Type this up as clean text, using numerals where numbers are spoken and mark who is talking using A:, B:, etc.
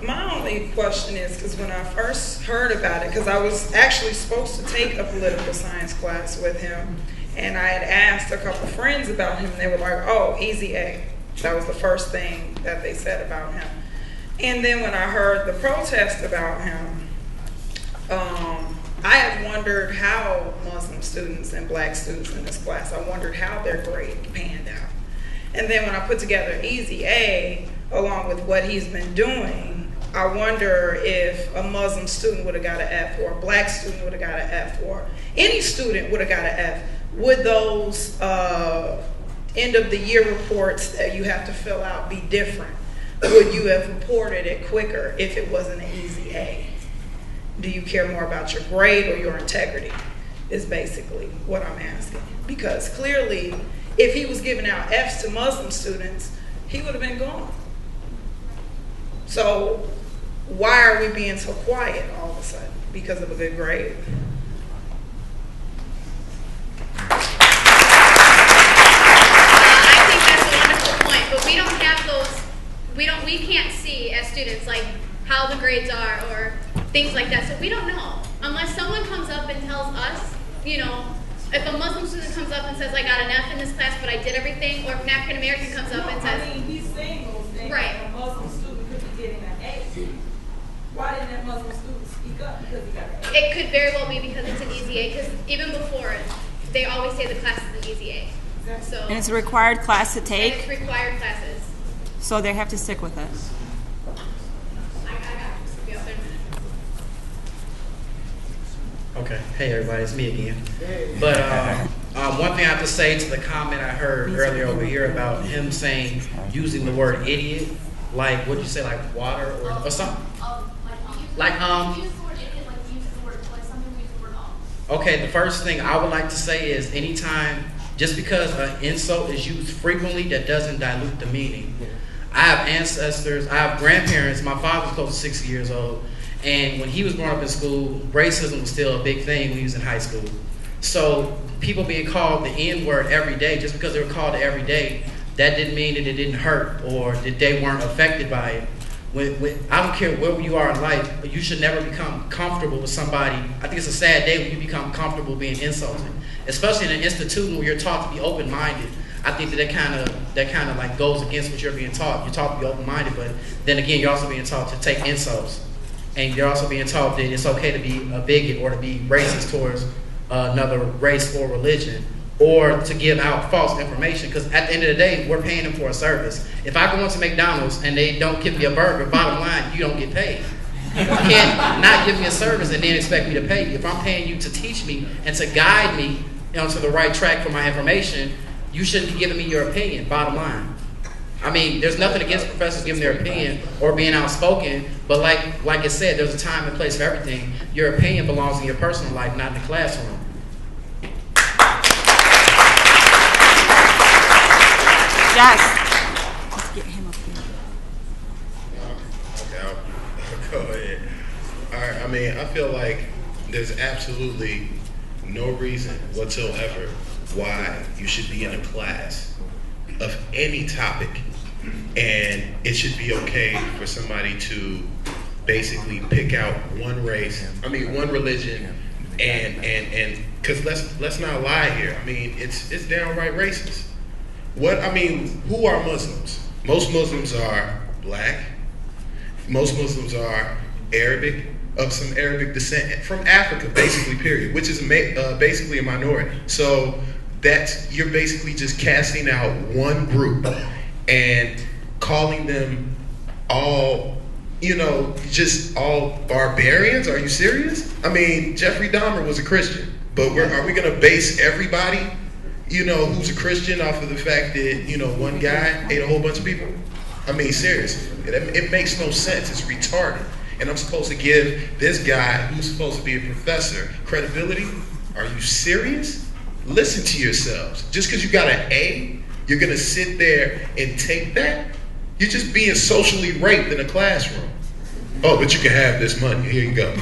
A: My only question is, because when I first heard about it, because I was actually supposed to take a political science class with him, and I had asked a couple friends about him, and they were like, oh, easy A. That was the first thing that they said about him. And then when I heard the protest about him, I had wondered how Muslim students and black students in this class, I wondered how their grade panned out. And then when I put together easy A, along with what he's been doing, I wonder if a Muslim student would have got an F, or a black student would have got an F, or any student would have got an F. Would those end of the year reports that you have to fill out be different? Would you have reported it quicker if it wasn't an easy A? Do you care more about your grade or your integrity, is basically what I'm asking. Because clearly, if he was giving out Fs to Muslim students, he would have been gone. So why are we being so quiet all of a sudden because of a good grade?
B: I think that's a wonderful point, but we don't have those, we can't see as students like how the grades are or things like that, so we don't know. Unless someone comes up and tells us, you know, if a Muslim student comes up and says, I got an F in this class, but I did everything, or if an African American comes up and says,
C: I mean, he's saying those things.
B: Right.
C: A Muslim student could be getting an A. Why didn't that Muslim student speak up? Because he got an A.
B: it could very well be because it's an easy A, because even before it, they always say the class is an easy A.
C: Exactly.
B: So,
D: And it's a required class to
B: and
D: take,
B: it's required classes.
D: so they have to stick with it.
B: I got to be out there in a minute.
E: Okay. Hey, everybody. It's me again. But one thing I have to say to the comment I heard earlier over here about him saying, using the word idiot, like, what'd you say, like water or something? Like,
F: use the word idiot, like use the word, like something we use the word
E: Okay, the first thing I would like to say is anytime, just because an insult is used frequently, that doesn't dilute the meaning. I have ancestors, I have grandparents. My father was close to 60 years old. And when he was growing up in school, racism was still a big thing when he was in high school. So people being called the N-word every day, just because they were called it every day, that didn't mean that it didn't hurt or that they weren't affected by it. I don't care where you are in life, but you should never become comfortable with somebody. I think it's a sad day when you become comfortable being insulted, especially in an institution where you're taught to be open-minded. I think that kind of like goes against what you're being taught. You're taught to be open-minded, but then again, you're also being taught to take insults. And you're also being taught that it's okay to be a bigot or to be racist towards another race or religion, or to give out false information, because at the end of the day, we're paying them for a service. If I go into McDonald's and they don't give me a burger, bottom line, you don't get paid. You can't not give me a service and then expect me to pay you. If I'm paying you to teach me and to guide me onto the right track for my information, you shouldn't be giving me your opinion, bottom line. I mean, there's nothing against professors giving their opinion or being outspoken, but like it said, there's a time and place for everything. Your opinion belongs in your personal life, not in the classroom.
D: Yes. Let's get him up here.
G: Okay, I'll go ahead. All right, I mean, I feel like there's absolutely no reason whatsoever why you should be in a class of any topic, and it should be okay for somebody to basically pick out one race, one religion, and because let's not lie here. I mean, it's downright racist. Who are Muslims? Most Muslims are black. Most Muslims are Arabic, of some Arabic descent, from Africa, basically, period, which is basically a minority. So you're basically just casting out one group and calling them all, just all barbarians. Are you serious? I mean, Jeffrey Dahmer was a Christian, but are we going to base everybody, who's a Christian off of the fact that, one guy ate a whole bunch of people? I mean, seriously, it makes no sense. It's retarded. And I'm supposed to give this guy, who's supposed to be a professor, credibility? Are you serious? Listen to yourselves. Just because you got an A, you're going to sit there and take that? You're just being socially raped in a classroom. Oh, but you can have this money. Here you go.